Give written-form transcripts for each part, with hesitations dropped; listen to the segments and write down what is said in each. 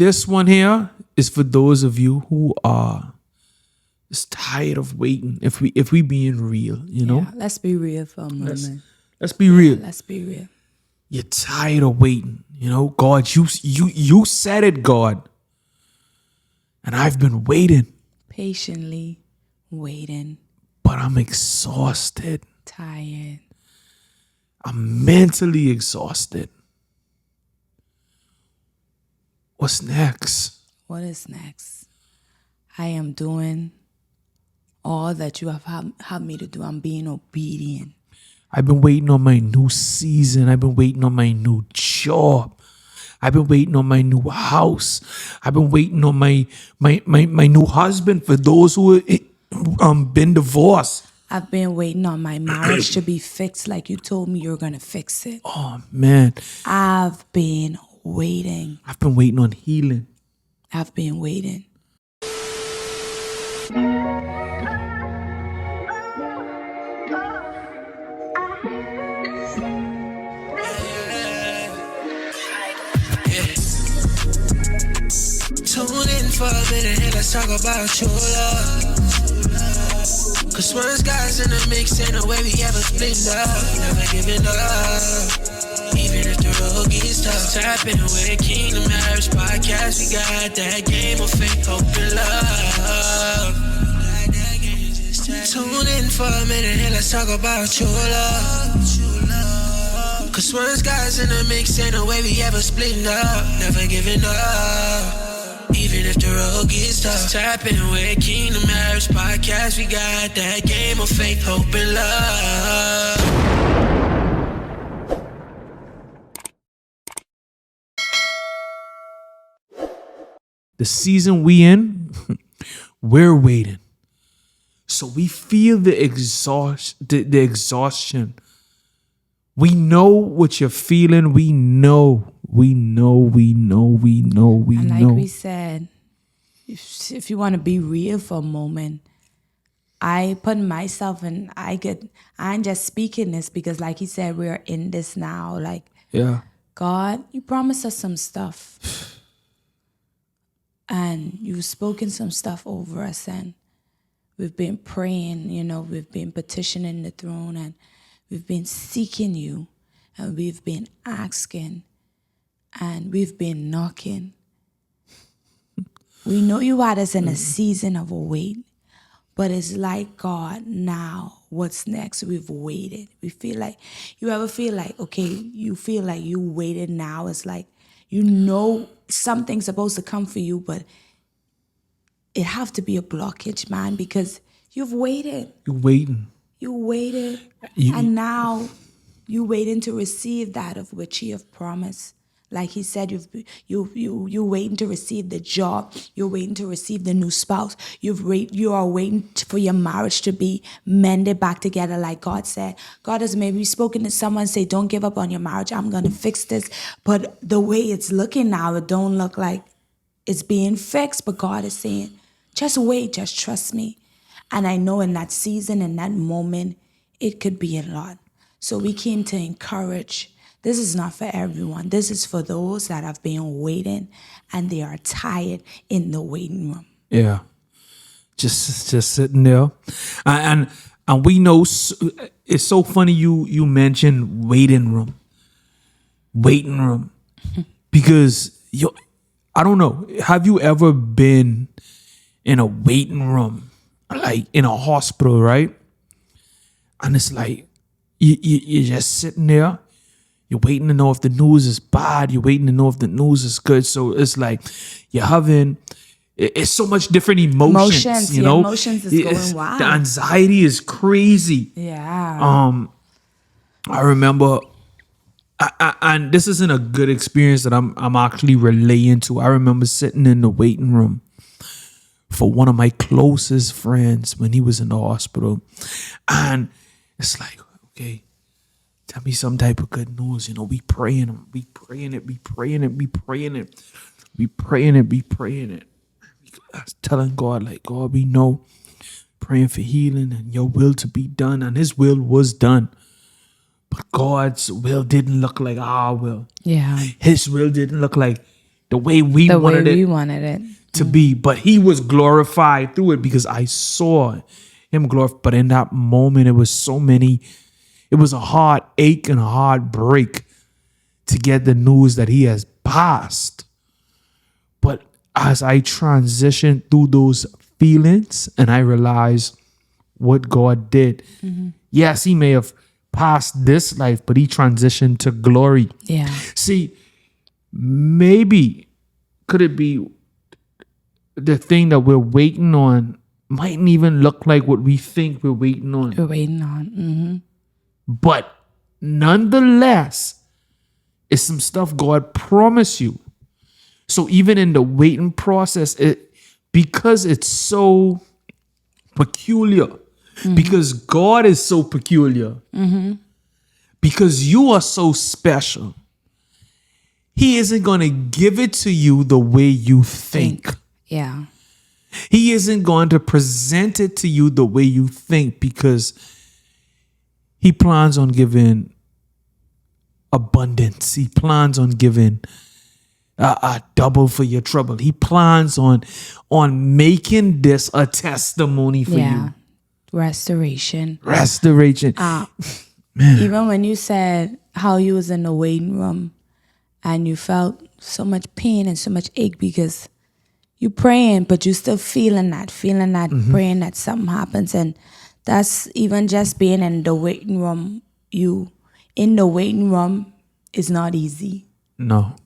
this one here is for those of you who are just tired of waiting. If we being real, you know. Yeah, let's be real for a moment. Let's be real. Let's be real. You're tired of waiting, you know. God, you said it, God, and I've been waiting, Patiently waiting, but I'm exhausted. tired. I'm mentally exhausted. What's next? What is next? I am doing all that you have had me to do. I'm being obedient. I've been waiting on my new season. I've been waiting on my new job. I've been waiting on my new house. I've been waiting on my new husband for those who been divorced. I've been waiting on my marriage to be fixed like you told me you were going to fix it. Oh, man. I've been waiting. I've been waiting on healing. I've been waiting. Tune in for a minute and let's talk about your love. Cause once guys in the mix ain't no way we ever split up. Never giving up, even if the road gets tough. Tapping with Kingdom Marriage Podcast. We got that game of faith, hope, and love. Tune in for a minute and let's talk about your love. Cause once guys in the mix ain't no way we ever split up. Never giving up, even if the road gets tough. Tapping with Kingdom Marriage Podcast. We got that game of faith, hope, and love. The season we in, we're waiting. So we feel the exhaustion. We know what you're feeling. We know. And like we said, if you want to be real for a moment, I put myself in, I'm just speaking this because like he said, we're in this now. Like, Yeah. God, you promised us some stuff. And you've spoken some stuff over us, and we've been praying, we've been petitioning the throne, and we've been seeking you, and we've been asking, and we've been knocking. We know you had us in a season of wait, but it's like, God, now what's next? We've waited. We feel like, you ever feel like, okay, you feel like you waited now. It's like, something's supposed to come for you, but it have to be a blockage, man, because you've waited. You're waiting. You waited, and now you waiting to receive that of which you have promised. Like he said, you're waiting to receive the job. You're waiting to receive the new spouse. You are waiting for your marriage to be mended back together, like God said. God has maybe spoken to someone, say, don't give up on your marriage. I'm going to fix this. But the way it's looking now, it don't look like it's being fixed. But God is saying, just wait, just trust me. And I know in that season, in that moment, it could be a lot. So we came to encourage. This is not for everyone. This is for those that have been waiting and they are tired in the waiting room. Yeah. Just sitting there. And we know, it's so funny you mentioned waiting room. Waiting room. Because, I don't know, have you ever been in a waiting room? Like in a hospital, right? And it's like, you're just sitting there. You're waiting to know if the news is bad. You're waiting to know if the news is good. So it's like you're having, it's so much different emotions, you know? Emotions is going wild. The anxiety is crazy. Yeah. I remember, and this isn't a good experience that I'm actually relaying to. I remember sitting in the waiting room for one of my closest friends when he was in the hospital. And it's like, okay, tell me some type of good news. We praying it. I was telling God, like, God, we know, praying for healing and your will to be done. And his will was done. But God's will didn't look like our will. Yeah. His will didn't look like the way we The way wanted we it wanted it. to be. But he was glorified through it because I saw him glorified. But in that moment, it was a hard ache and a hard break to get the news that he has passed. But as I transitioned through those feelings and I realized what God did, yes, he may have passed this life, but he transitioned to glory. Yeah. See, maybe could it be the thing that we're waiting on mightn't even look like what we think we're waiting on. We're waiting on. Mm-hmm. But nonetheless, it's some stuff God promised you. So even in the waiting process, because it's so peculiar, because God is so peculiar, because you are so special, he isn't going to give it to you the way you think. Yeah. He isn't going to present it to you the way you think, because he plans on giving abundance. He plans on giving a double for your trouble. He plans on making this a testimony for you. Restoration. Man. Even when you said how you was in the waiting room and you felt so much pain and so much ache because you praying, but you still feeling that, praying that something happens. And that's even just being in the waiting room. In the waiting room is not easy. No.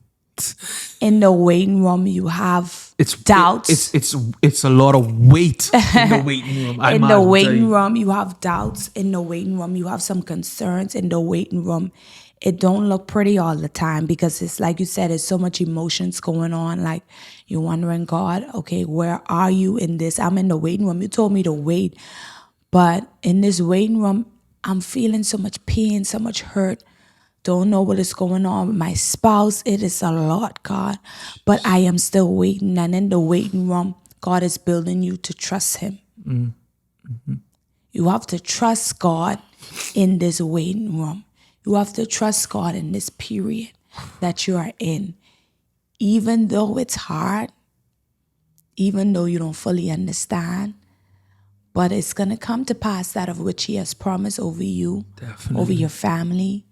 In the waiting room, you have doubts. It's a lot of weight in the waiting room. In the waiting room, you have doubts. In the waiting room, you have some concerns. In the waiting room, it don't look pretty all the time because it's like you said, there's so much emotions going on. Like you're wondering, God, okay, where are you in this? I'm in the waiting room. You told me to wait. But in this waiting room, I'm feeling so much pain, so much hurt. Don't know what is going on with my spouse. It is a lot, God. But I am still waiting. And in the waiting room, God is building you to trust him. Mm-hmm. You have to trust God in this waiting room. You have to trust God in this period that you are in. Even though it's hard, even though you don't fully understand, but it's going to come to pass that of which he has promised over you, over your family,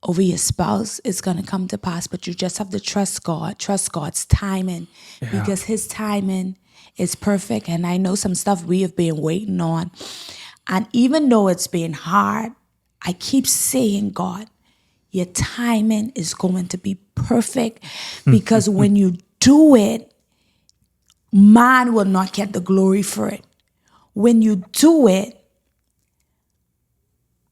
over your spouse. It's going to come to pass, but you just have to trust God, trust God's timing, because his timing is perfect. And I know some stuff we have been waiting on. And even though it's been hard, I keep saying, God, your timing is going to be perfect, because when you do it, man will not get the glory for it. When you do it,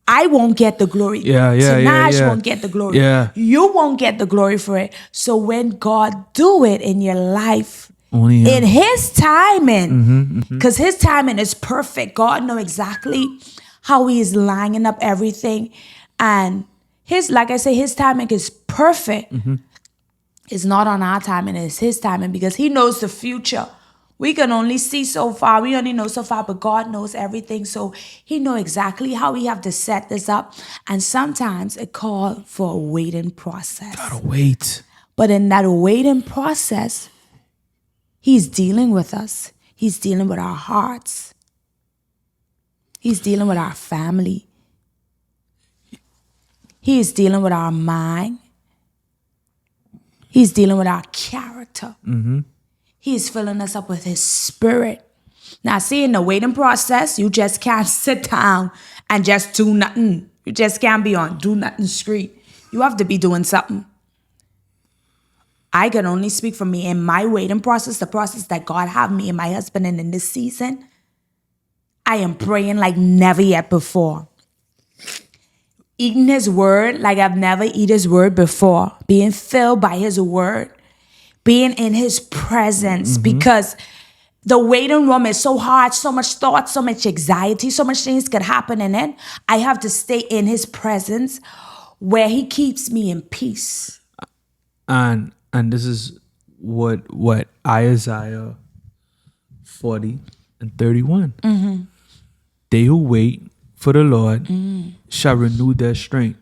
I won't get the glory. Tinaj won't get the glory. Yeah. You won't get the glory for it. So when God do it in your life, in his timing, because his timing is perfect. God knows exactly how he is lining up everything. And like I say, his timing is perfect. It's not on our timing, it's his timing, because he knows the future. We can only see so far. We only know so far, but God knows everything. So he knows exactly how we have to set this up. And sometimes it calls for a waiting process. Gotta wait. But in that waiting process, he's dealing with us. He's dealing with our hearts. He's dealing with our family. He is dealing with our mind. He's dealing with our character. He's filling us up with his spirit. Now, see, in the waiting process, you just can't sit down and just do nothing. You just can't be on do nothing street. You have to be doing something. I can only speak for me in my waiting process, the process that God have me and my husband in this season. I am praying like never yet before. Eating his word like I've never eaten his word before. Being filled by his word. Being in his presence, because the waiting room is so hard, so much thought, so much anxiety, so much things could happen in it. I have to stay in his presence where he keeps me in peace. And this is what Isaiah 40:31. They who wait for the Lord shall renew their strength.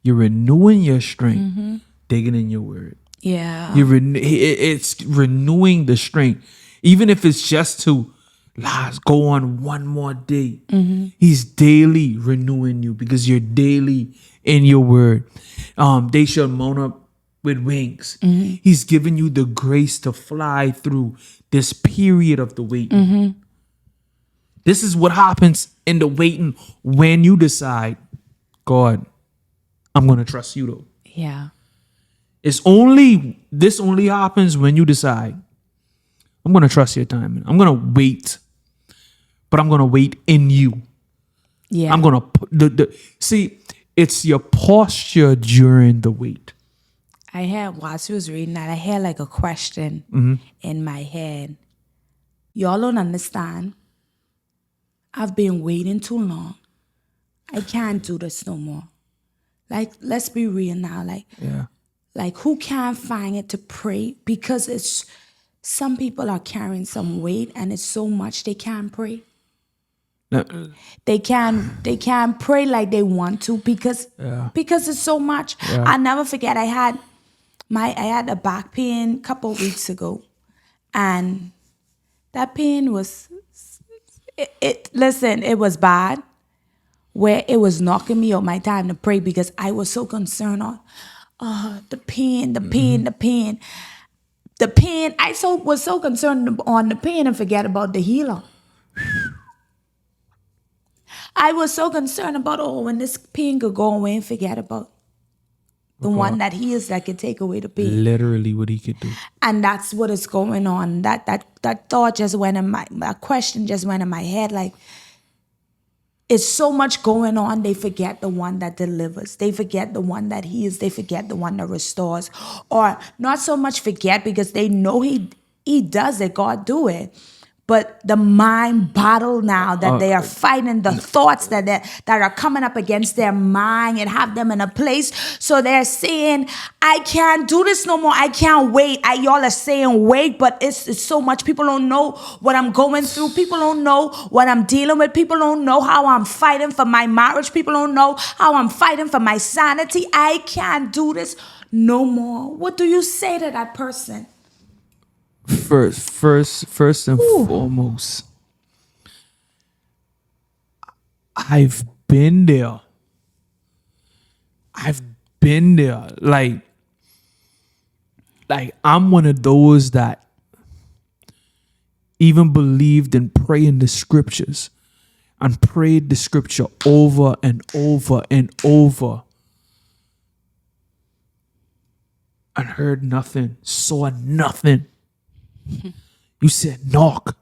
You're renewing your strength, digging in your word. Yeah. It's renewing the strength, even if it's just to go on one more day. He's daily renewing you because you're daily in your word. They shall mount up with wings. He's giving you the grace to fly through this period of the waiting. This is what happens in the waiting when you decide, God, I'm going to trust you though. Yeah. This only happens when you decide, I'm going to trust your timing. I'm going to wait, but I'm going to wait in you. Yeah. I'm going to see, it's your posture during the wait. I had, while she was reading that, I had like a question in my head. Y'all don't understand. I've been waiting too long. I can't do this no more. Like, let's be real now. Like who can't find it to pray? Because it's, some people are carrying some weight and it's so much they can't pray. They can't pray like they want to because it's so much. I'll never forget, I had a back pain a couple of weeks ago, and that pain was it was bad, where it was knocking me out my time to pray because I was so concerned on the pain. I was so concerned on the pain and forget about the healer. I was so concerned about, when this pain could go away, and forget about the one that heals, that could take away the pain. Literally what he could do. And that's what is going on. That thought just went in that question just went in my head. Like, it's so much going on. They forget the one that delivers. They forget the one that heals. They forget the one that restores. Or not so much forget, because they know he does it. God do it. But the mind battle now that they are fighting, the thoughts that are coming up against their mind and have them in a place. So they're saying, I can't do this no more. I can't wait. Y'all are saying wait, but it's so much. People don't know what I'm going through. People don't know what I'm dealing with. People don't know how I'm fighting for my marriage. People don't know how I'm fighting for my sanity. I can't do this no more. What do you say to that person? First and foremost, I've been there. Like I'm one of those that even believed in praying the scriptures and prayed the scripture over and over and over and heard nothing, saw nothing. You said knock,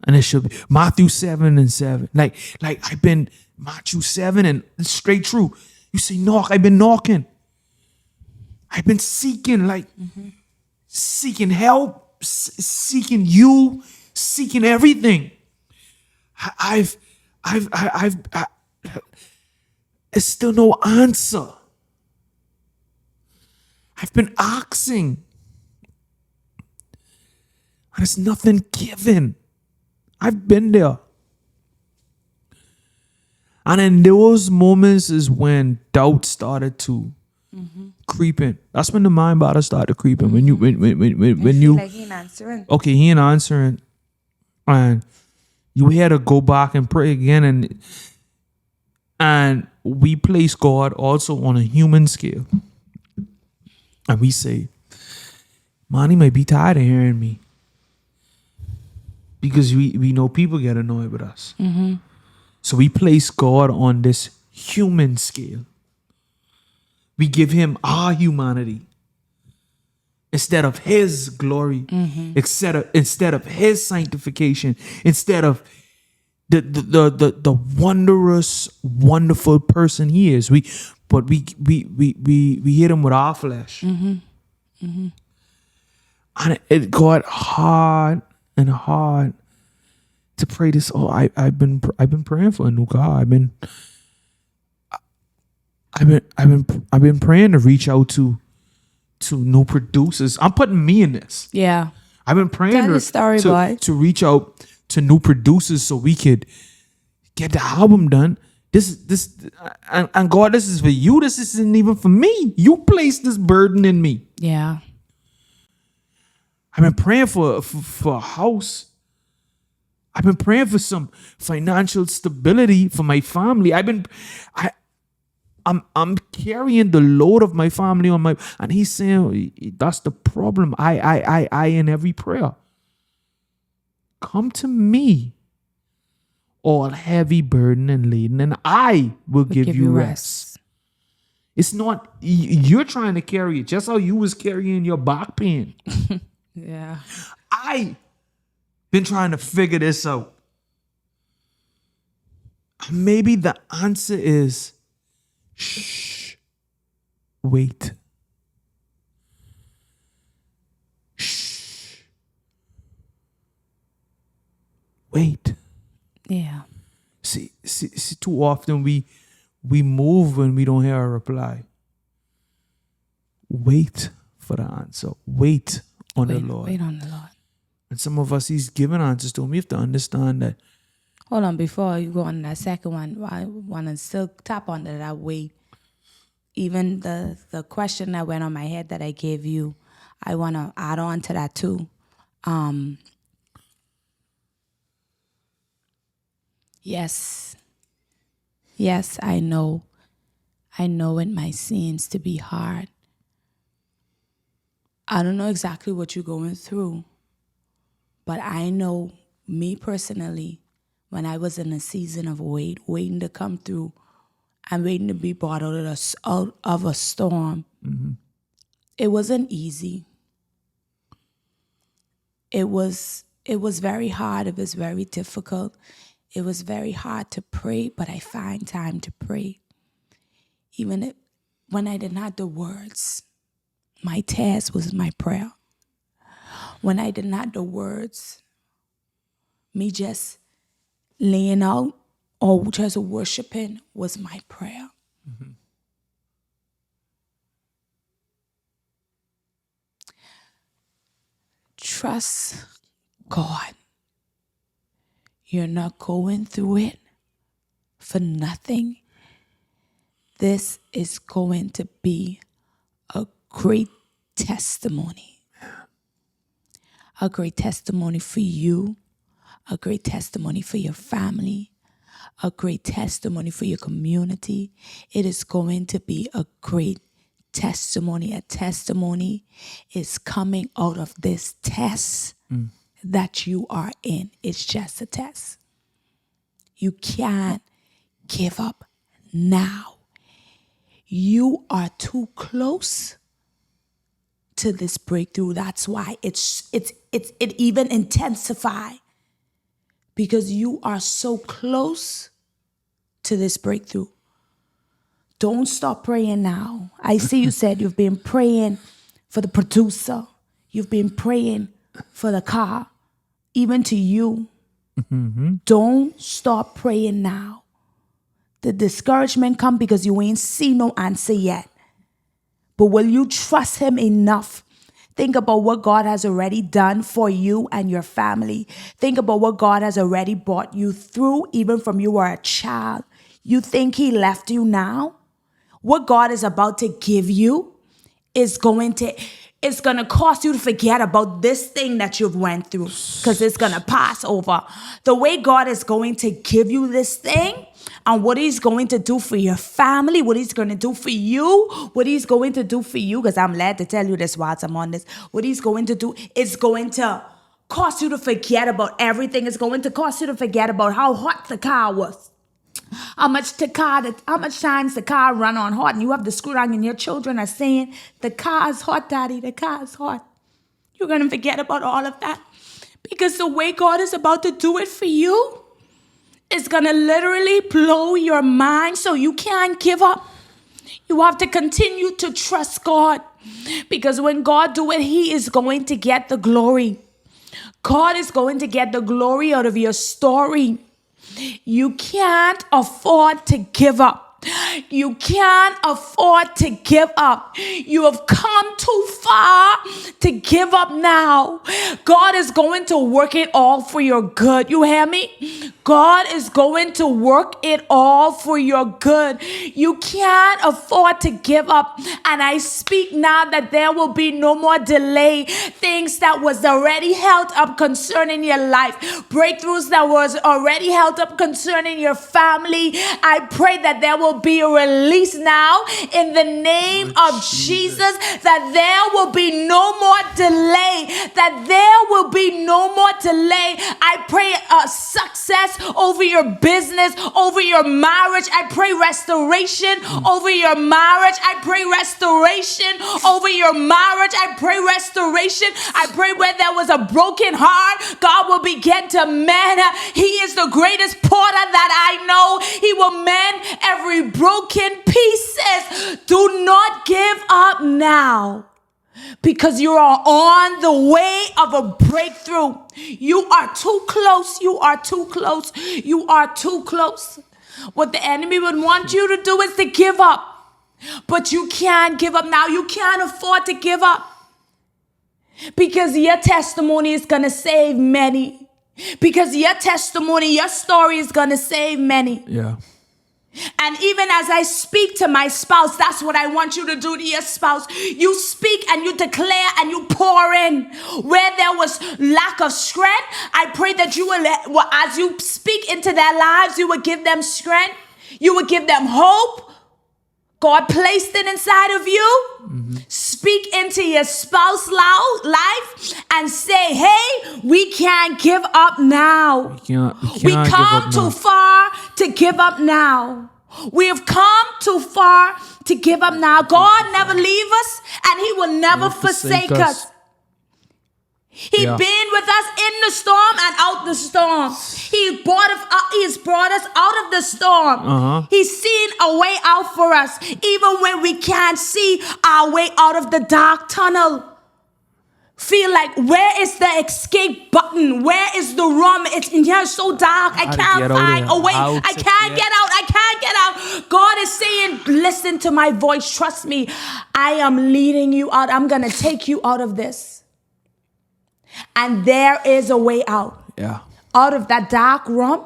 and it should be Matthew 7:7. Like I've been Matthew 7 and it's straight true. You say knock, I've been knocking. I've been seeking, seeking help, seeking you, seeking everything. I've it's still no answer. I've been asking. And it's nothing given. I've been there. And in those moments is when doubt started to creep in. That's when the mind battle started creeping. When you like he ain't answering. Okay, he ain't answering. And you had to go back and pray again, and we place God also on a human scale. And we say, man, he might be tired of hearing me. Because we know people get annoyed with us. So we place God on this human scale. We give him our humanity instead of his glory, instead of his sanctification, instead of the wondrous, wonderful person he is. We hit him with our flesh. And it got hard and hard to pray this. I've been praying for a new car. I've been praying to reach out to new producers. I'm putting me in this. Yeah. I've been praying to reach out to new producers so we could get the album done. And God, this is for you. This isn't even for me. You placed this burden in me. Yeah. I've been praying for a house. I've been praying for some financial stability for my family. I'm carrying the load of my family on my, and he's saying that's the problem. I in every prayer. Come to me, all heavy burden and laden, and I will give you rest. It's not you're trying to carry it, just how you was carrying your back pain. Yeah. I been trying to figure this out. Maybe the answer is shh. Wait. Shh. Wait. Yeah. See, too often we move when we don't hear a reply. Wait for the answer. Wait on the Lord. Wait on the Lord. And some of us, he's giving answers to him. We have to understand that. Hold on, before you go on that second one, I want to still tap on that wait. Even the question that went on my head that I gave you, I want to add on to that too. Yes, I know it might seem to be hard. I don't know exactly what you're going through, but I know me personally, when I was in a season of waiting to come through and waiting to be brought out of a storm, it wasn't easy. It was very hard. It was very difficult. It was very hard to pray, but I find time to pray. Even when I didn't have the words, my task was my prayer. When I didn't have the words, me just laying out or just worshiping was my prayer. Mm-hmm. Trust God. You're not going through it for nothing. This is going to be a great testimony. A great testimony for you. A great testimony for your family. A great testimony for your community. It is going to be a great testimony. A testimony is coming out of this test that you are in. It's just a test. You can't give up now. You are too close to this breakthrough. That's why it even intensified, because you are so close to this breakthrough. Don't stop praying now. I see you said you've been praying for the producer. You've been praying for the car, even to you. Mm-hmm. Don't stop praying now. The discouragement come because you ain't seen no answer yet. But will you trust him enough? Think about what God has already done for you and your family. Think about what God has already brought you through, even from you were a child. You think he left you now? What God is about to give you is going to cause you to forget about this thing that you've went through, because it's going to pass over. The way God is going to give you this thing and what he's going to do for your family, what he's going to do for you, because I'm glad to tell you this whilst I'm on this, what he's going to do is going to cause you to forget about everything. It's going to cause you to forget about how hot the car was. How much times the car run on hot, and you have the screw down, and your children are saying, the car is hot, Daddy, the car is hot. You're going to forget about all of that, because the way God is about to do it for you is going to literally blow your mind, so you can't give up. You have to continue to trust God, because when God do it, he is going to get the glory. God is going to get the glory out of your story. You can't afford to give up. You can't afford to give up. You have come too far to give up now. God is going to work it all for your good. You hear me? God is going to work it all for your good. You can't afford to give up. And I speak now that there will be no more delay. Things that was already held up concerning your life, breakthroughs that was already held up concerning your family. I pray that there will be a release now in the name of Jesus, that there will be no more delay, that there will be no more delay. I pray success over your business, over your marriage. I pray restoration over your marriage. I pray restoration over your marriage. I pray restoration. I pray where there was a broken heart, God will begin to mend. He is the greatest potter that I know. He will mend every broken pieces. Do not give up now, because you are on the way of a breakthrough. You are too close. You are too close. You are too close. What the enemy would want you to do is to give up. But you can't give up now. You can't afford to give up, because your testimony is going to save many. Because your testimony, your story is going to save many. Yeah. And even as I speak to my spouse, that's what I want you to do to your spouse. You speak and you declare and you pour in. Where there was lack of strength, I pray that you will, as you speak into their lives, you will give them strength. You will give them hope. God placed it inside of you. Mm-hmm. Speak into your spouse's life and say, hey, we can't give up now. We come too far to give up now. We have come too far to give up now. God never leave us, and he will never forsake us. He's been with us in the storm and out the storm. He has brought us out of the storm. He's seen a way out for us, even when we can't see our way out of the dark tunnel. Feel like, where is the escape button? Where is the room? It's in here so dark. I can't find a way. I can't get out. I can't get out. God is saying, listen to my voice. Trust me. I am leading you out. I'm going to take you out of this. And there is a way out. Yeah. Out of that dark room,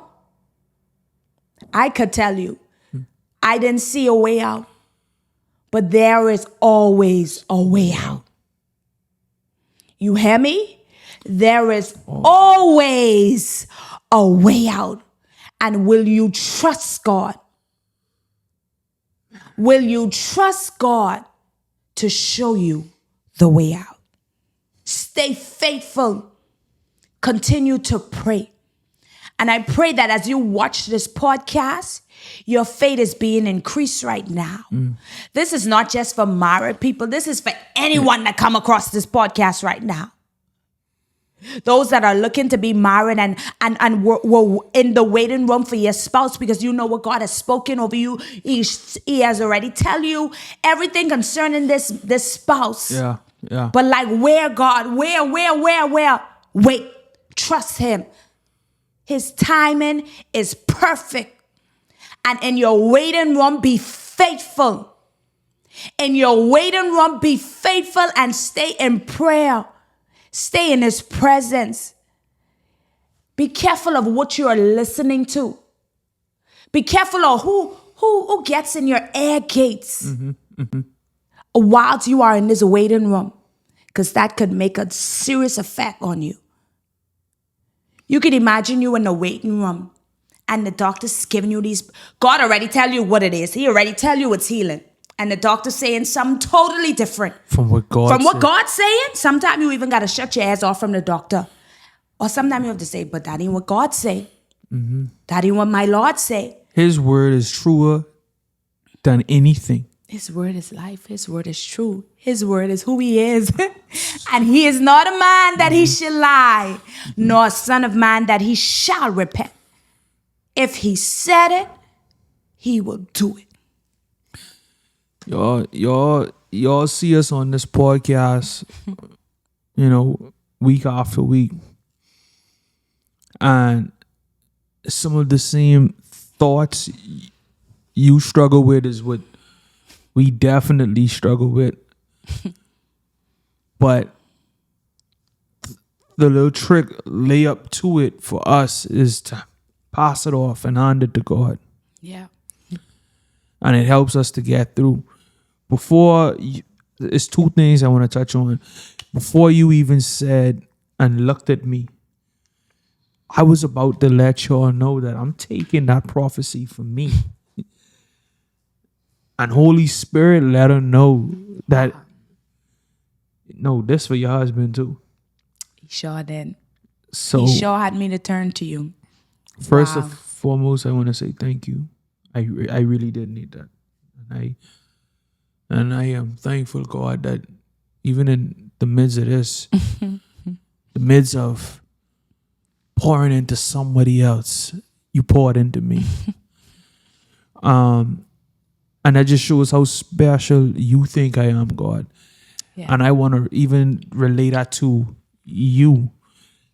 I could tell you, I didn't see a way out. But there is always a way out. You hear me? There is always a way out. And will you trust God? Will you trust God to show you the way out? Stay faithful. Continue to pray. And I pray that as you watch this podcast, your faith is being increased right now. This is not just for married people. This is for anyone that come across this podcast right now. Those that are looking to be married and were in the waiting room for your spouse, because you know what God has spoken over you. He has already tell you everything concerning this spouse. Yeah. Yeah. But like, where, God? Where? Wait. Trust him. His timing is perfect. And in your waiting room, be faithful. In your waiting room, be faithful and stay in prayer. Stay in his presence. Be careful of what you are listening to. Be careful of who gets in your ear gates. Whilst you are in this waiting room, because that could make a serious effect on you. You could imagine you in the waiting room and the doctor's giving you these. God already tell you what it is. He already tell you it's healing. And the doctor's saying something totally different. From what God's saying. Sometimes you even got to shut your ass off from the doctor. Or sometimes you have to say, but that ain't what God say. That ain't what my Lord say. His word is truer than anything. His word is life. His word is true. His word is who he is. And he is not a man that he should lie, nor a son of man that he shall repent. If he said it, he will do it. Y'all see us on this podcast, week after week. And some of the same thoughts you struggle with is what we definitely struggle with. But the little trick lay up to it for us is to pass it off and hand it to God. Yeah. And it helps us to get through. It's two things I want to touch on. Before you even said and looked at me, I was about to let y'all know that I'm taking that prophecy for me. And Holy Spirit let her know that, no, this for your husband too. He sure did. So He sure had me to turn to you. first Wow. and foremost, I want to say thank you. I really did need that. And I am thankful, God, that even in the midst of this, the midst of pouring into somebody else, you poured into me. And that just shows how special you think I am, God. Yeah. And I want to even relate that to you.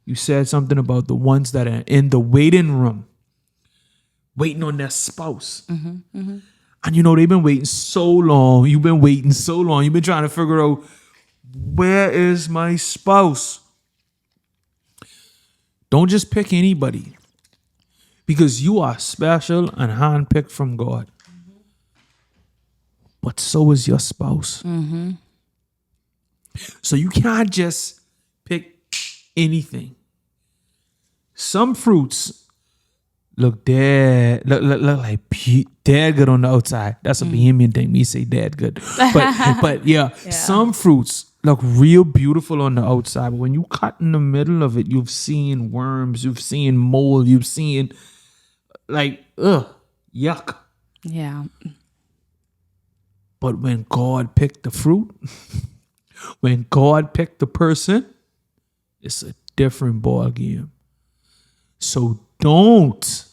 You said something about the ones that are in the waiting room, waiting on their spouse. And they've been waiting so long. You've been waiting so long. You've been trying to figure out, where is my spouse? Don't just pick anybody, because you are special and handpicked from God. But so is your spouse. So you can't just pick anything. Some fruits look dead, look like dead good on the outside. That's a Bahamian thing. Me say dead good, but yeah, some fruits look real beautiful on the outside, but when you cut in the middle of it, you've seen worms, you've seen mold, you've seen yuck. Yeah. But when God picked the fruit, when God picked the person, it's a different ball game. So don't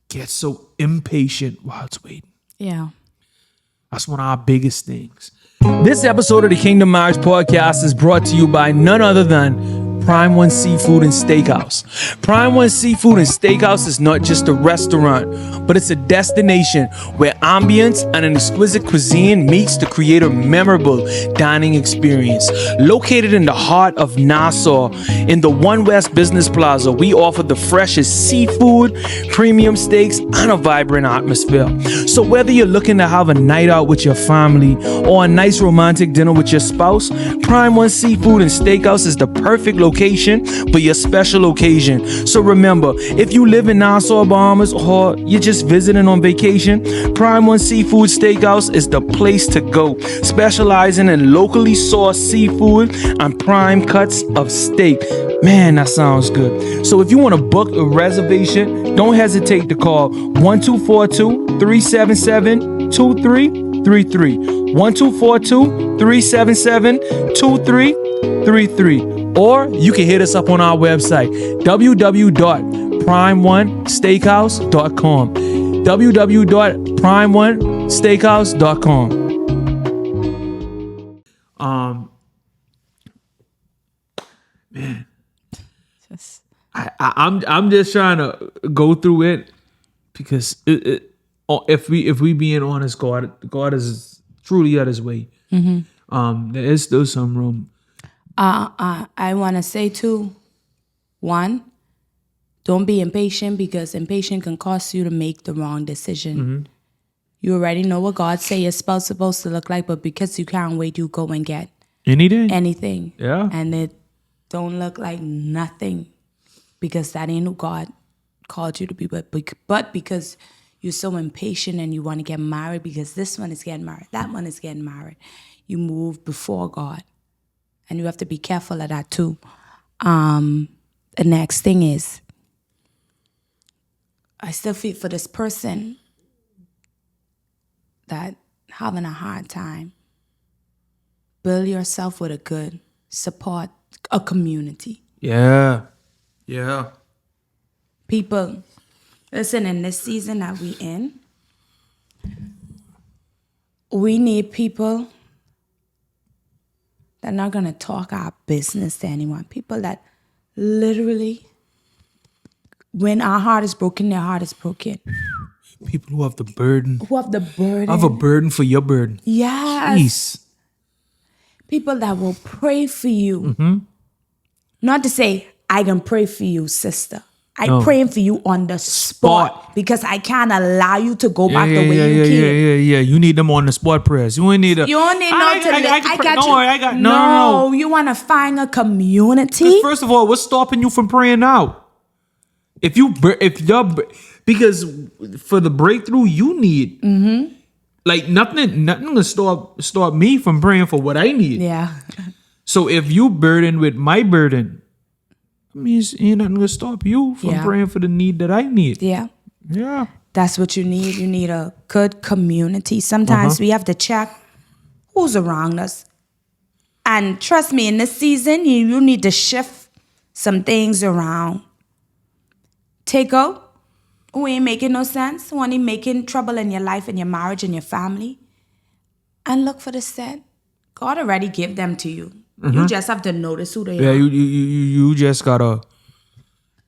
get so impatient while it's waiting. Yeah. That's one of our biggest things. This episode of the Kingdom Marriage Podcast is brought to you by none other than Prime One Seafood and Steakhouse. Prime One Seafood and Steakhouse is not just a restaurant, but it's a destination where ambience and an exquisite cuisine meets to create a memorable dining experience. Located in the heart of Nassau, in the One West Business Plaza, we offer the freshest seafood, premium steaks, and a vibrant atmosphere. So whether you're looking to have a night out with your family or a nice romantic dinner with your spouse, Prime One Seafood and Steakhouse is the perfect location for your special occasion. So remember, if you live in Nassau, Bahamas, or you're just visiting on vacation, Prime One Seafood Steakhouse is the place to go, specializing in locally sourced seafood and prime cuts of steak. Man, that sounds good. So if you want to book a reservation, don't hesitate to call 1242-377-2333. 1242-377-2333. Or you can hit us up on our website, www.primeonesteakhouse.com. www.primeonesteakhouse.com. Man, I'm just trying to go through it, because if we being honest, God is truly at His way. There is still some room. I want to say too, one, don't be impatient, because impatient can cause you to make the wrong decision. You already know what God say your spouse supposed to look like, but because you can't wait, you go and get anything. Yeah. And it don't look like nothing, because that ain't who God called you to be. But because you're so impatient and you want to get married, because this one is getting married, that one is getting married, you move before God. And you have to be careful of that too. The next thing is, I still feel for this person that having a hard time. Build yourself with a good support, a community. Yeah. People, listen, in this season that we in, we need people that are not going to talk our business to anyone. People that literally, when our heart is broken, their heart is broken. People who have the burden. Who have the burden. I have a burden for your burden. Yes. Jeez. People that will pray for you. Mm-hmm. Not to say, I can pray for you, sister. I'm No. praying for you on the spot because I can't allow you to go back the way yeah, you yeah, came. yeah. You need them on the spot prayers. You ain't need a. You don't need no to I I got got don't you. worry, I got no. You want to find a community? 'Cause first of all, what's stopping you from praying now? Because for the breakthrough you need, like nothing to stop me from praying for what I need. Yeah. So if you burden with my burden, it means ain't nothing to stop you from Yeah. praying for the need that I need. Yeah. Yeah. That's what you need. You need a good community. Sometimes we have to check who's around us. And trust me, in this season, you need to shift some things around. Take out who ain't making no sense, who ain't making trouble in your life, in your marriage, in your family. And look for the set. God already gave them to you. You just have to notice who they Yeah, are. you just gotta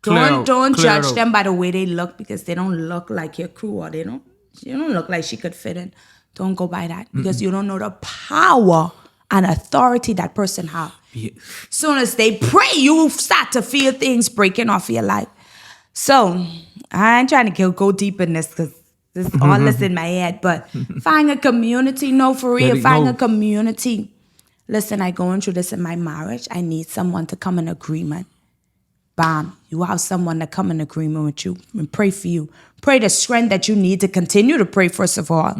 Don't clear judge it out. them by the way they look because they don't look like your crew or you don't look like she could fit in. Don't go by that because you don't know the power and authority that person have. Yeah. Soon as they pray, you start to feel things breaking off your life. So I ain't trying to go deep in this because this is all that's in my head. But find a community. No, for real, find a community. Listen, I going through this in my marriage. I need someone to come in agreement. Bam. You have someone to come in agreement with you and pray for you. Pray the strength that you need to continue to pray, first of all.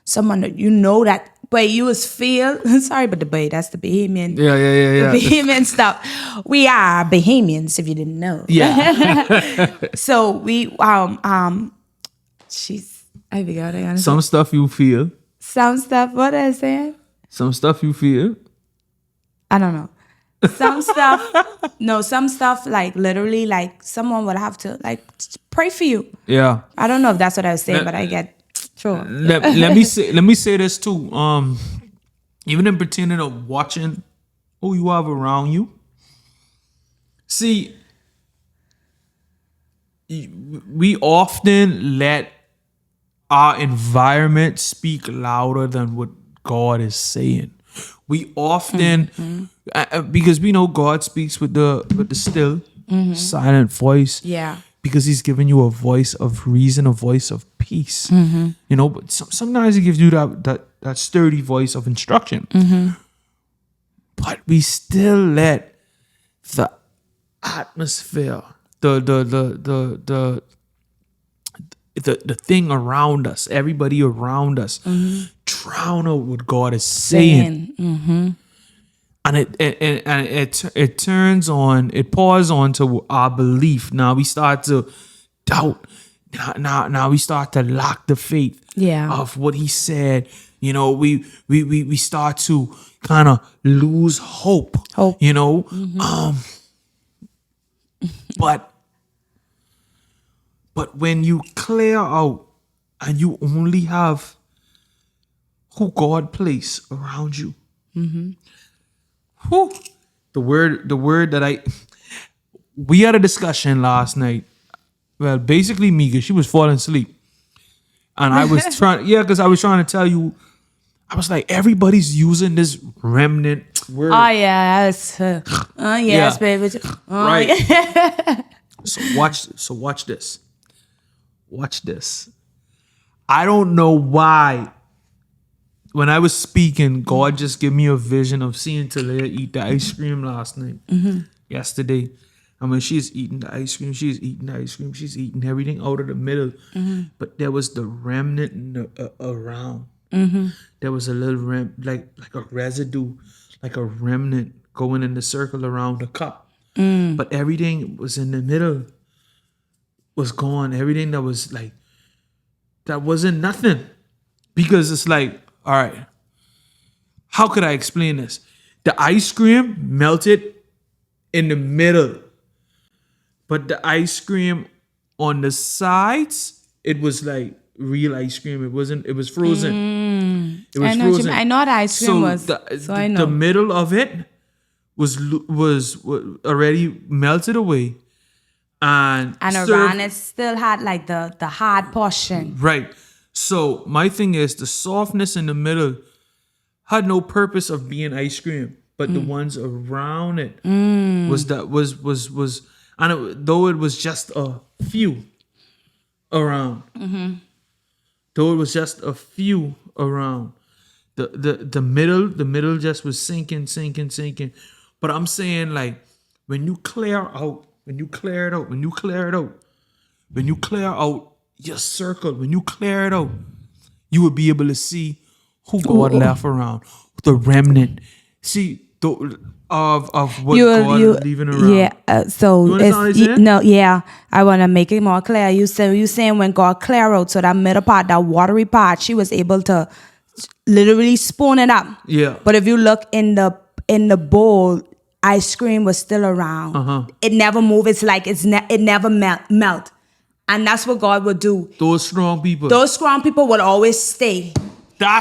Someone that you know that, but you was feel, sorry about the bay, that's the Bahamian. Yeah. The Bahamian stuff. We are Bahamians, if you didn't know. Yeah. So we, she's, I forgot. Some stuff you feel. Some stuff, what I saying? Some stuff you feel. I don't know. Some stuff like literally like someone would have to like pray for you. Yeah. I don't know if that's what I was saying, but I get sure. Let me say this too. Even in pertaining to watching who you have around you. See, we often let our environment speak louder than what God is saying. We often, because we know God speaks with the still, silent voice. Yeah. Because He's given you a voice of reason, a voice of peace. You know, but sometimes He gives you that sturdy voice of instruction. But we still let the atmosphere, the thing around us, everybody around us, drown out what God is saying. And it turns on, it pours onto our belief. Now we start to doubt. Now we start to lack the faith of what He said. You know, we start to kind of lose hope. You know, but when you clear out and you only have who God placed around you, whew, the word that we had a discussion last night. Well, basically me, because she was falling asleep, and I was because I was trying to tell you, I was like, everybody's using this remnant word, Oh yeah, that's yes, baby. right? Yeah. So watch this. Watch this. I don't know why. When I was speaking, God just gave me a vision of seeing Talia eat the ice cream last night, yesterday. And when she's eating the ice cream, she's eating everything out of the middle. But there was the remnant around. There was a little like a residue, like a remnant going in the circle around the cup. But everything was in the middle was gone. Everything that was like, that wasn't nothing. Because it's like, all right, how could I explain this? The ice cream melted in the middle, but the ice cream on the sides, it was like real ice cream. It wasn't, it was frozen. It was I know what you frozen. mean. I know what ice cream was. So I know. The middle of it was already melted away. and serve- around it still had like the hard portion. Right. So my thing is the softness in the middle had no purpose of being ice cream, but the ones around it was and though it was just a few around, though it was just a few around, the middle just was sinking. But I'm saying, like, when you clear out your circle, when you clear it out, you will be able to see who God left around, the remnant. See of what God is leaving around. Yeah. So You understand what I'm saying? no. Yeah. I want to make it more clear. You saying when God clear out, so that middle part, that watery part, she was able to literally spoon it up. Yeah. But if you look in the bowl, ice cream was still around. It never moved. It's like it never melt. And that's what God would do. Those strong people. Those strong people would always stay.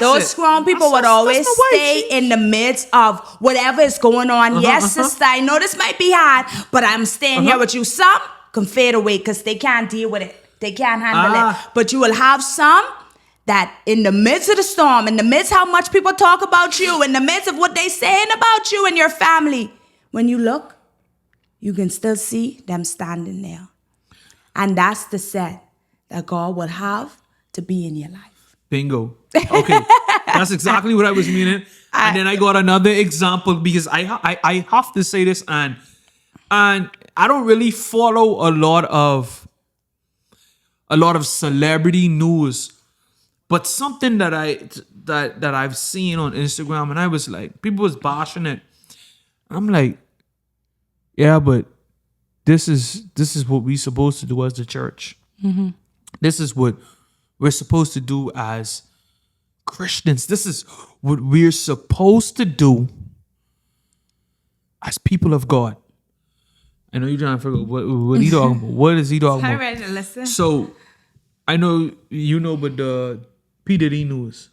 Those strong people would always stay in the midst of whatever is going on. Yes, sister, I know this might be hard, but I'm staying here with you. Some can fade away because they can't deal with it. They can't handle it. But you will have some that in the midst of the storm, in the midst of how much people talk about you, in the midst of what they saying about you and your family, when you look, you can still see them standing there. And that's the set that God would have to be in your life. Bingo. Okay, that's exactly what I was meaning. And then I got another example because I have to say this, and I don't really follow a lot of celebrity news, but something that I've seen on Instagram, and I was like, people was bashing it. I'm like, yeah, but this is what we supposed to do as the church. This is what we're supposed to do as Christians. This is what we're supposed to do as people of God. I know you're trying to figure out what he talking about. What is he talking about? I'm ready to listen. So I know you know, but the P. Diddy news.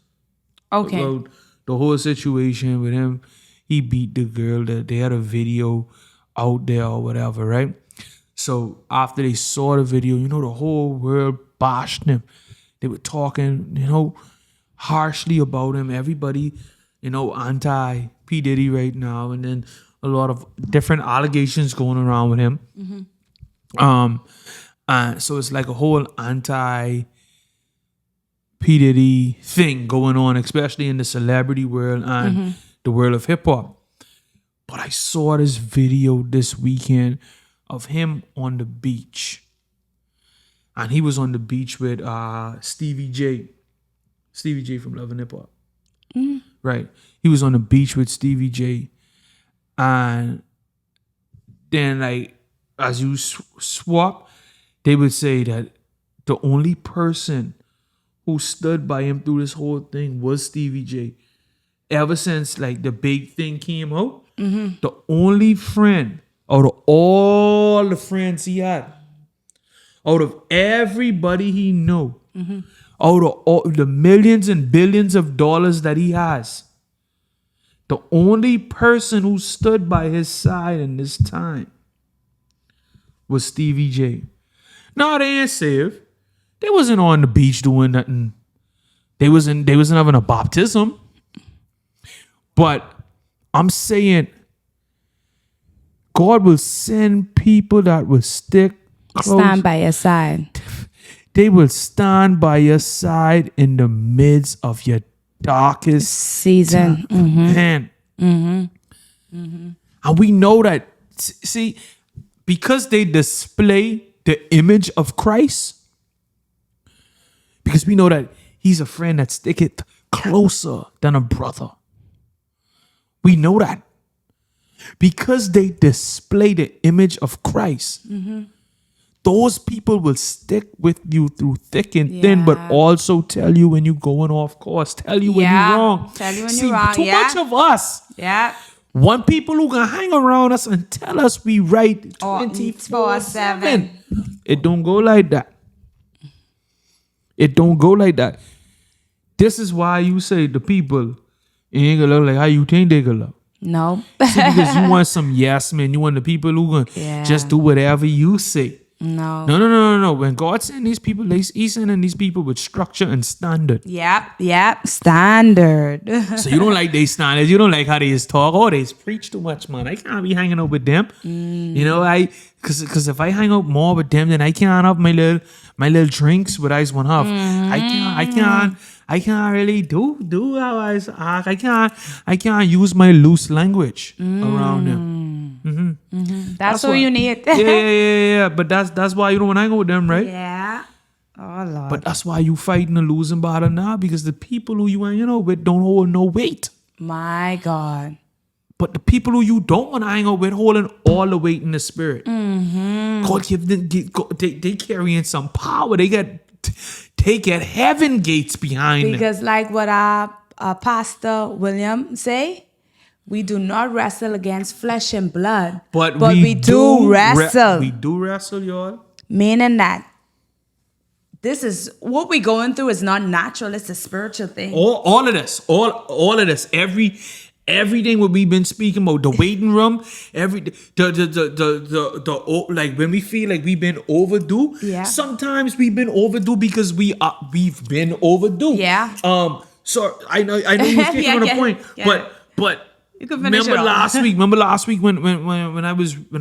Okay. About the whole situation with him. He beat the girl. That they had a video out there or whatever, right? So after they saw the video, the whole world bashed him. They were talking, harshly about him. Everybody, anti P. Diddy right now, and then a lot of different allegations going around with him. So it's like a whole anti P. Diddy thing going on, especially in the celebrity world and the world of hip hop. But I saw this video this weekend of him on the beach. And he was on the beach with Stevie J. Stevie J from Love and Hip Hop. Right. He was on the beach with Stevie J. And then, like, as you swap, they would say that the only person who stood by him through this whole thing was Stevie J. Ever since, like, the big thing came out, the only friend out of all the friends he had, out of everybody he knew, out of all the millions and billions of dollars that he has, the only person who stood by his side in this time was Stevie J. No, they ain't saved. They wasn't on the beach doing nothing. They wasn't having a baptism. But I'm saying God will send people that will stick close. Stand by your side. They will stand by your side in the midst of your darkest season. Man. And we know that, see, because they display the image of Christ, because we know that he's a friend that sticketh closer than a brother. We know that. Because they display the image of Christ, those people will stick with you through thick and thin, but also tell you when you're going off course, tell you when you're wrong. Tell you when See, you're wrong. too much of us. Yeah. Want people who can hang around us and tell us we right 24/7. It don't go like that. It don't go like that. This is why you say the people ain't gonna look like how you think they gonna look. No. See, because you want some yes men. You want the people who gonna just do whatever you say. No. When God sent these people, He's sending these people with structure and standard. Yep. Standard. So you don't like their standards. You don't like how they talk. Oh, they preach too much, man. I can't be hanging out with them. You know, because if I hang out more with them, then I can't have my little drinks what I want to have. I can't really do how I act. I can't use my loose language around them. That's what you need. Yeah. But that's why you don't want to hang out with them, right? Yeah. Oh, Lord. But that's why you fighting a losing battle now, because the people who you hanging out with don't hold no weight. My God. But the people who you don't want to hang out with holding all the weight in the spirit. God give them, they carrying some power. They get heaven gates behind them. Because like what our Pastor William say, we do not wrestle against flesh and blood, but we do wrestle. We do wrestle, y'all. Meaning that this is what we're going through is not natural. It's a spiritual thing. All of this, everything what we've been speaking about, the waiting room, like when we feel like we've been overdue. Yeah. Sometimes we've been overdue because we've been overdue. Yeah. So I know you're speaking on a point, but you can finish remember it last week when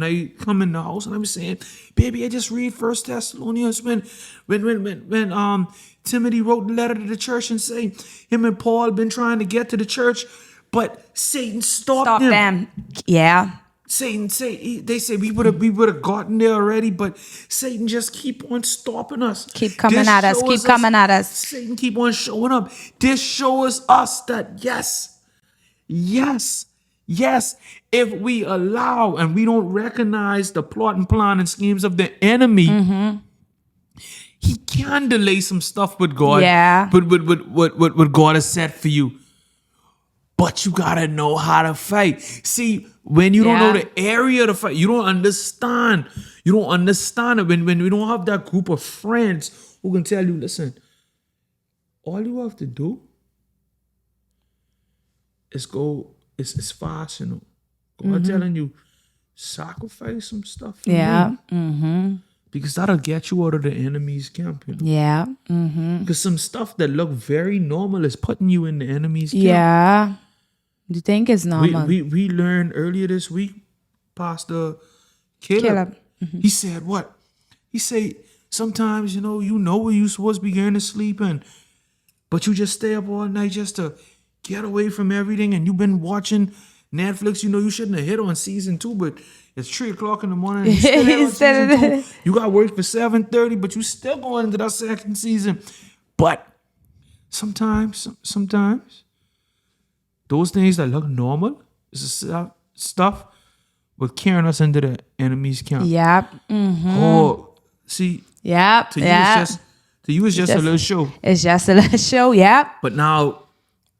I come in the house and I was saying, baby, I just read 1 Thessalonians when Timothy wrote the letter to the church and say him and Paul been trying to get to the church, but Satan stopped them. Yeah. Satan they say we would have gotten there already, but Satan just keep on stopping us. Keep coming at us. Satan keep on showing up. This shows us that yes, if we allow and we don't recognize the plot and plan and schemes of the enemy, he can delay some stuff with God. Yeah. But what God has set for you. But you gotta know how to fight. See, when you don't know the area to fight, you don't understand. You don't understand it. When we don't have that group of friends who can tell you, listen, all you have to do is go. It's fast, you know. God telling you, sacrifice some stuff for me. Because that'll get you out of the enemy's camp, you know. Yeah. Because some stuff that look very normal is putting you in the enemy's camp. Yeah. You think it's normal? We learned earlier this week, Pastor Caleb. He said what? He said, sometimes, you know where you're supposed to be going to sleep, but you just stay up all night just to get away from everything, and you've been watching Netflix. You shouldn't have hit on season 2, but it's 3:00 in the morning. And you still hit on season 2. You got work for 7:30, but you still going into that second season. But sometimes, those things that look normal is stuff will carrying us into the enemy's camp. Yep. Oh, see. Yep. To you, it's just a little show. It's just a little show. Yep. But now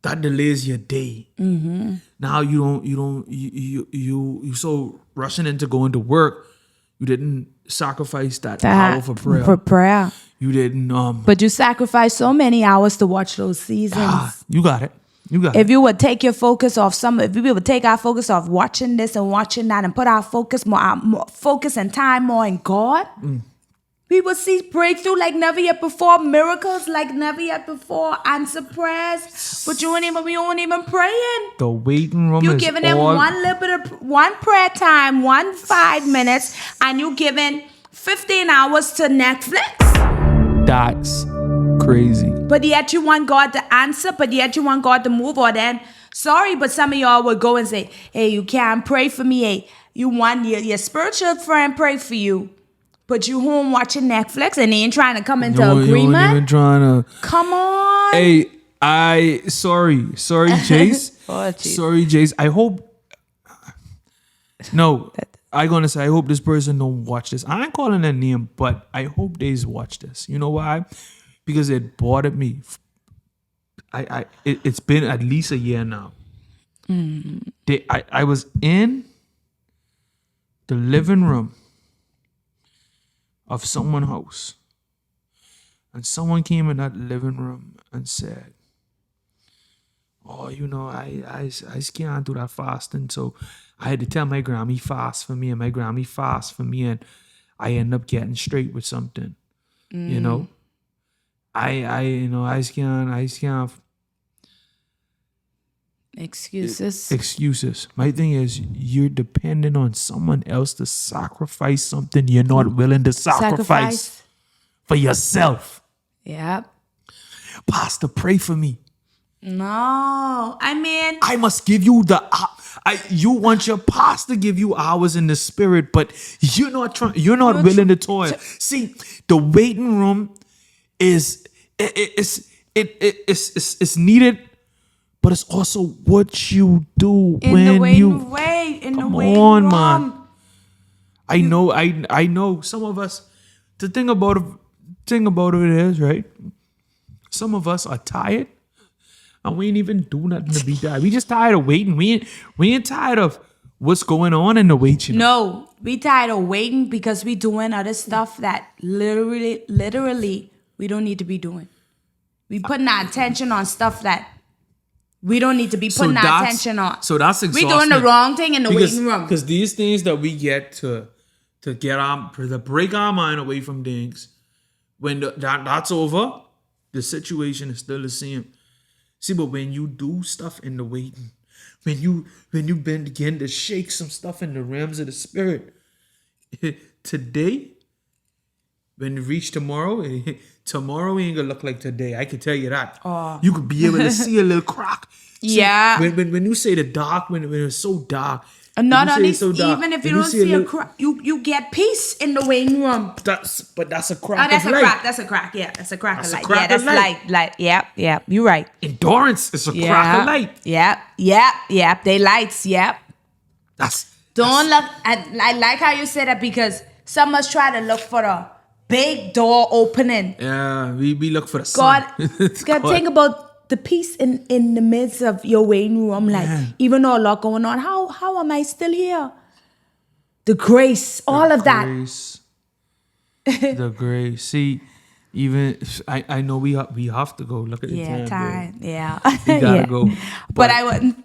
that delays your day. Now you so rushing into going to work, you didn't sacrifice that hour for prayer. For prayer. You didn't But you sacrificed so many hours to watch those seasons. You got it. If you would take your focus off if we would take our focus off watching this and watching that and put our focus more focus and time more in God, we will see breakthrough like never yet before, miracles like never yet before, answer prayers. But we don't even praying. The waiting room you is giving them one prayer time, 5 minutes, and you giving 15 hours to Netflix. That's crazy. But yet you want God to answer, but yet you want God to move, or then, sorry, but some of y'all would go and say, hey, you can't pray for me. Hey, you want your spiritual friend pray for you, but you home watching Netflix and they ain't trying to come into agreement. You ain't even trying to. Come on. Hey, sorry, Jace. Oh, geez. Sorry, Jace. I hope. No, I hope this person don't watch this. I ain't calling their name, but I hope they watch this. You know why? Because it bothered me. It's been at least a year now. I was in the living room of someone's house, and someone came in that living room and said, "Oh, I can't do that fasting, so I had to tell my Grammy fast for me, and my Grammy fast for me, and I end up getting straight with something. You know, I can't excuses. My thing is, you're dependent on someone else to sacrifice something you're not willing to sacrifice for yourself. Yep. Pastor, pray for me. No, I mean, I must give you you want your pastor to give you hours in the spirit, but you're not willing to toil. See, the waiting room is it's needed, but it's also what you do in when the waiting you in the come waiting on, room. man. I know some of us. The thing about it is, right? Some of us are tired, and we ain't even do nothing to be tired. We just tired of waiting. We ain't tired of what's going on in the wait. No, we tired of waiting because we doing other stuff that literally we don't need to be doing. We putting our attention on stuff that we don't need to be putting our attention on. So that's exhausting. We doing the wrong thing in the waiting room. Because these things that we get to break our mind away from things, when that's over, the situation is still the same. See, but when you do stuff in the waiting, when you begin to shake some stuff in the realms of the spirit, today, when you reach tomorrow ain't gonna look like today. I can tell you that. You could be able to see a little crack. Yeah. When you say the dark, when it's so dark. And not only, so dark, even if you don't see a crack, you get peace in the waiting room. That's a crack. Oh, that's of a light. crack. That's a crack. Yeah, that's a crack That's of a light. crack Yeah, that's of light. light. Yeah. You're right. Endurance is a crack of light. Yeah. They lights. Yep. Don't look. I like how you said that because some of us try to look for the big door opening. Yeah, we look for the sun. God, think about the peace in the midst of your waiting room. Like, even though a lot going on, how am I still here? The grace, all of that. The grace. See, even I know we have to go. Look at the time. Yeah. We gotta go. But I wouldn't.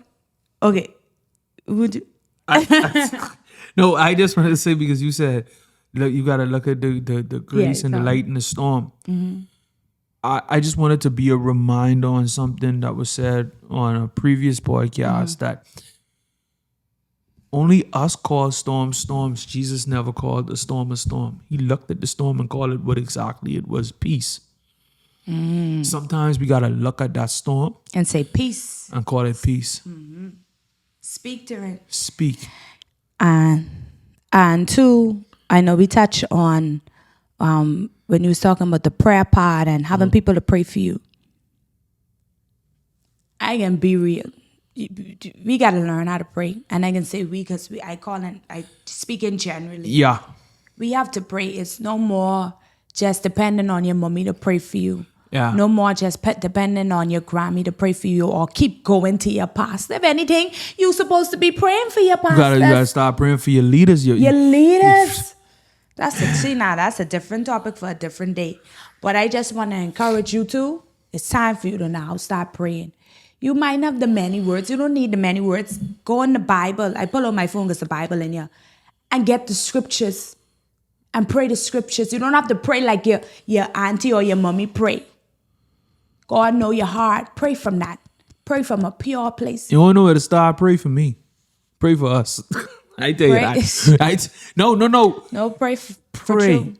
Okay. Would you? No, I just wanted to say, because you said, look, you gotta look at the grace and the light in the storm. Mm-hmm. I just wanted to be a reminder on something that was said on a previous podcast, that only us call storms. Jesus never called the storm a storm. He looked at the storm and called it what exactly it was: peace. Sometimes we gotta look at that storm and say peace and call it peace. Mm-hmm. Speak to it. Speak. And two, I know we touched on when you was talking about the prayer part and having people to pray for you. I can be real. We got to learn how to pray. And I can say we because I speak in generally. Yeah. We have to pray. It's no more just depending on your mommy to pray for you. Yeah. No more just depending on your Grammy to pray for you, or keep going to your pastor. If anything, you're supposed to be praying for your pastor. You gotta start praying for your leaders. Your leaders. That's a different topic for a different day. But I just want to encourage you too. It's time for you to now start praying. You might not have the many words. You don't need the many words. Go in the Bible. I pull out my phone because the Bible in here. And get the scriptures. And pray the scriptures. You don't have to pray like your auntie or your mommy pray. God know your heart. Pray from that. Pray from a pure place. You want to know where to start? Pray for me. Pray for us. I tell you that. No. No, pray for you.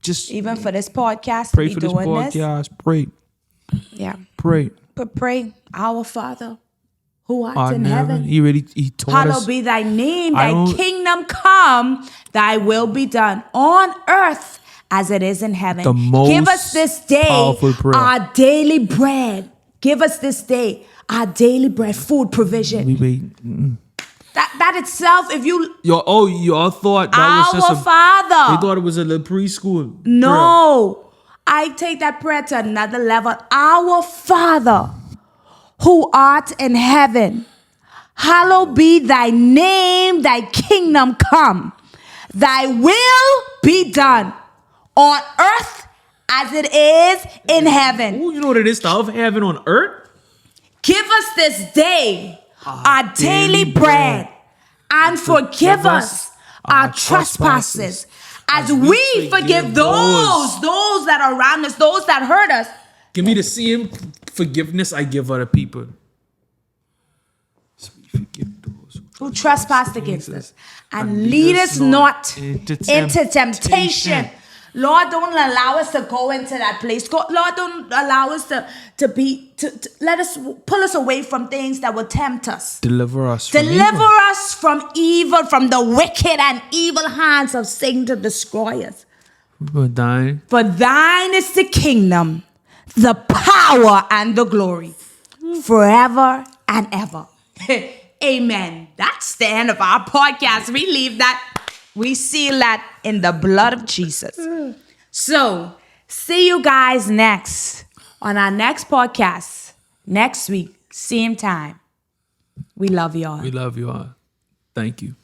Just even for this podcast. Pray for this podcast. Pray. Yeah. Pray. But pray, our Father, who art in heaven. He taught us. Hallowed be thy name. Thy kingdom come. Thy will be done on earth as it is in heaven. Give us this day our daily bread. Give us this day our daily bread, food provision. That itself, if you... Y'all thought that was just our Father. You thought it was a little preschool. No. Prayer. I take that prayer to another level. Our Father, who art in heaven, hallowed be thy name, thy kingdom come. Thy will be done on earth as it is in heaven. Ooh, you know what it is to have heaven on earth? Give us this day our daily bread, and forgive us our trespasses, as we forgive those that are around us, those that hurt us. Give me the same forgiveness I give other people. So we forgive those who trespass against us. And lead us not into temptation. Lord, don't allow us to go into that place. Lord, don't allow us to let us pull us away from things that will tempt us. Deliver us from evil, from the wicked and evil hands of Satan to destroy us. For thine is the kingdom, the power, and the glory, forever and ever. Amen. That's the end of our podcast. We leave that. We seal that in the blood of Jesus. So, see you guys on our next podcast, next week, same time. We love y'all. We love you all. Thank you.